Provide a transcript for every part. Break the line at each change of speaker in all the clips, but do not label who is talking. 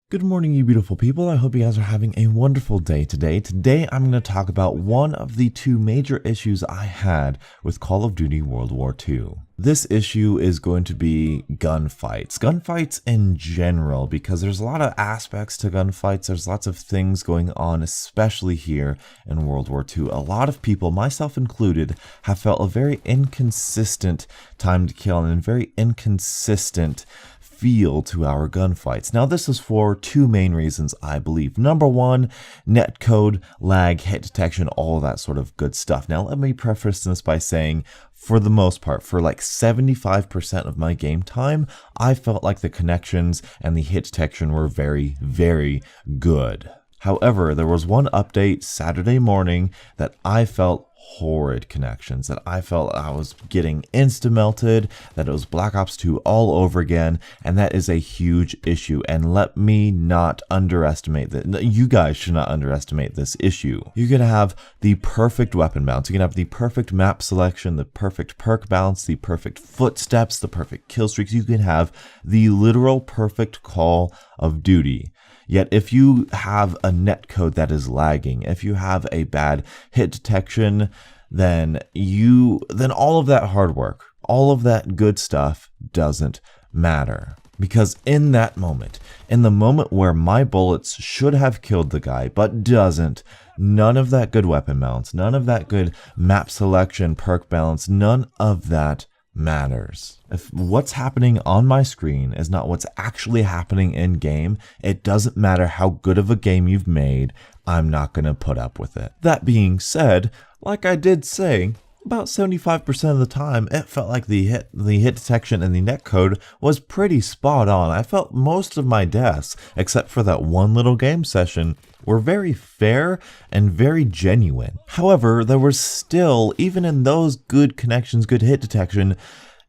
Good morning, you beautiful people. I hope you guys are having a wonderful day today. Today, I'm going to talk about one of the two major issues I had with Call of Duty World War II. This issue is going to be gunfights. Gunfights in general, because there's a lot of aspects to gunfights. There's lots of things going on, especially here in World War II. A lot of people, myself included, have felt a very inconsistent time to kill and very inconsistent feel to our gunfights. Now, this is for two main reasons, I believe. Number one, netcode, lag, hit detection, all that sort of good stuff. Now, let me preface this by saying, for the most part, for like 75% of my game time, I felt like the connections and the hit detection were very, very good. However, there was one update Saturday morning that I felt horrid connections, that I felt I was getting insta-melted, that it was Black Ops 2 all over again, and that is a huge issue. And let me not underestimate that. You guys should not underestimate this issue. You can have the perfect weapon balance, you can have the perfect map selection, the perfect perk balance, the perfect footsteps, the perfect kill streaks, you can have the literal perfect Call of Duty. Yet if you have a netcode that is lagging, if you have a bad hit detection, then all of that hard work, all of that good stuff doesn't matter. Because in that moment, in the moment where my bullets should have killed the guy but doesn't, none of that good weapon balance, none of that good map selection, perk balance, none of that matters. If what's happening on my screen is not what's actually happening in game, it doesn't matter how good of a game you've made, I'm not going to put up with it. That being said, like I did say, about 75% of the time, it felt like the hit detection and the netcode was pretty spot on. I felt most of my deaths, except for that one little game session, were very fair and very genuine. However, there was still, even in those good connections, good hit detection,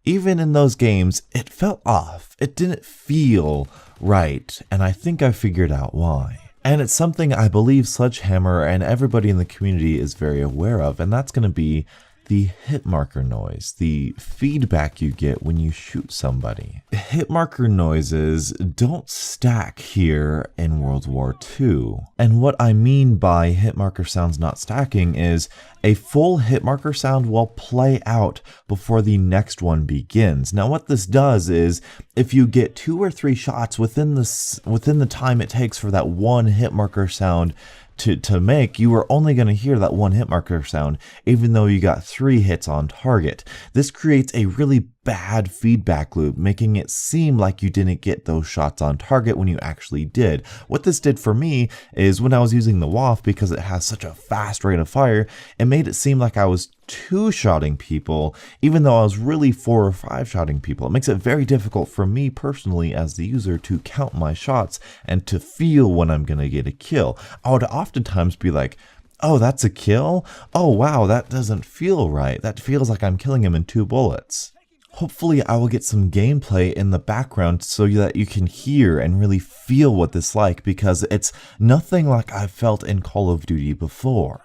even in those games, it felt off. It didn't feel right, and I think I figured out why. And it's something I believe Sledgehammer and everybody in the community is very aware of, and that's going to be the hit marker noise, the feedback you get when you shoot somebody. Hit marker noises don't stack here in World War II. And what I mean by hit marker sounds not stacking is a full hit marker sound will play out before the next one begins. Now what this does is, if you get 2 or 3 shots within the time it takes for that one hit marker sound to make, you are only going to hear that one hit marker sound, even though you got 3 hits on target. This creates a really bad feedback loop, making it seem like you didn't get those shots on target when you actually did. What this did for me is, when I was using the WAF, because it has such a fast rate of fire, it made it seem like I was 2-shotting people, even though I was really 4 or 5-shotting people. It makes it very difficult for me personally as the user to count my shots and to feel when I'm going to get a kill. I would oftentimes be like, oh, that's a kill? Oh, wow, that doesn't feel right. That feels like I'm killing him in 2 bullets. Hopefully I will get some gameplay in the background so that you can hear and really feel what this is like, because it's nothing like I've felt in Call of Duty before.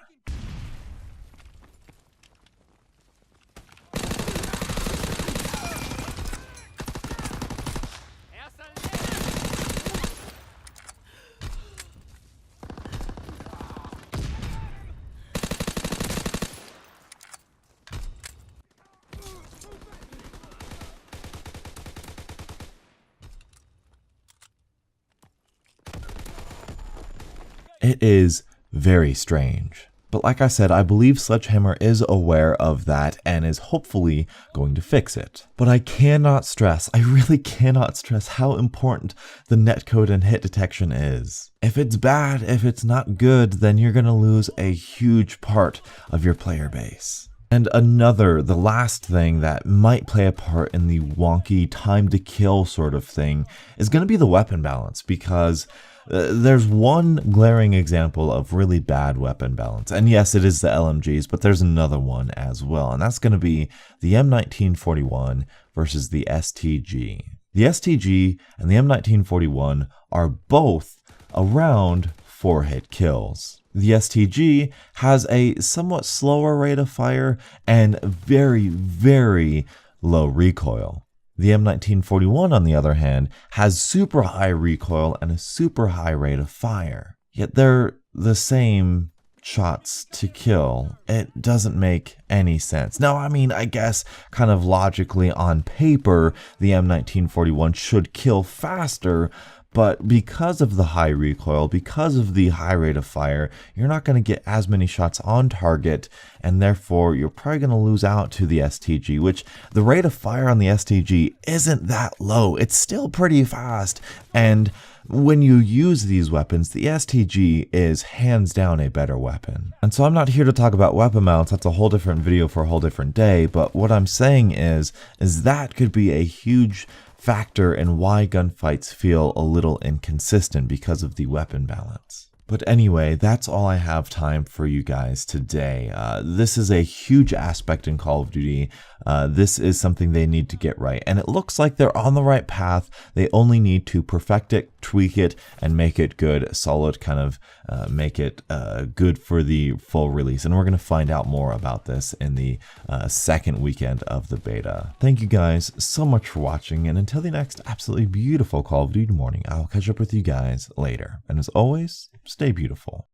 It is very strange. But like I said, I believe Sledgehammer is aware of that and is hopefully going to fix it. But I cannot stress, I really cannot stress how important the netcode and hit detection is. If it's bad, if it's not good, then you're going to lose a huge part of your player base. And the last thing that might play a part in the wonky time to kill sort of thing is going to be the weapon balance, because there's one glaring example of really bad weapon balance. And yes, it is the LMGs, but there's another one as well. And that's going to be the M1941 versus the STG. The STG and the M1941 are both around 4-hit kills. The STG has a somewhat slower rate of fire and very, very low recoil. The M1941, on the other hand, has super high recoil and a super high rate of fire. Yet they're the same shots to kill. It doesn't make any sense. Now, I mean, I guess kind of logically on paper, the M1941 should kill faster, but because of the high recoil, because of the high rate of fire, you're not going to get as many shots on target, and therefore you're probably going to lose out to the STG, which the rate of fire on the STG isn't that low. It's still pretty fast, and when you use these weapons, the STG is hands down a better weapon. And so I'm not here to talk about weapon mounts, that's a whole different video for a whole different day, but what I'm saying is that could be a huge factor in why gunfights feel a little inconsistent because of the weapon balance. But anyway, that's all I have time for you guys today. This is a huge aspect in Call of Duty. This is something they need to get right. And it looks like they're on the right path. They only need to perfect it, tweak it, and make it good, solid, kind of make it good for the full release. And we're going to find out more about this in the second weekend of the beta. Thank you guys so much for watching. And until the next absolutely beautiful Call of Duty morning, I'll catch up with you guys later. And as always, stay beautiful.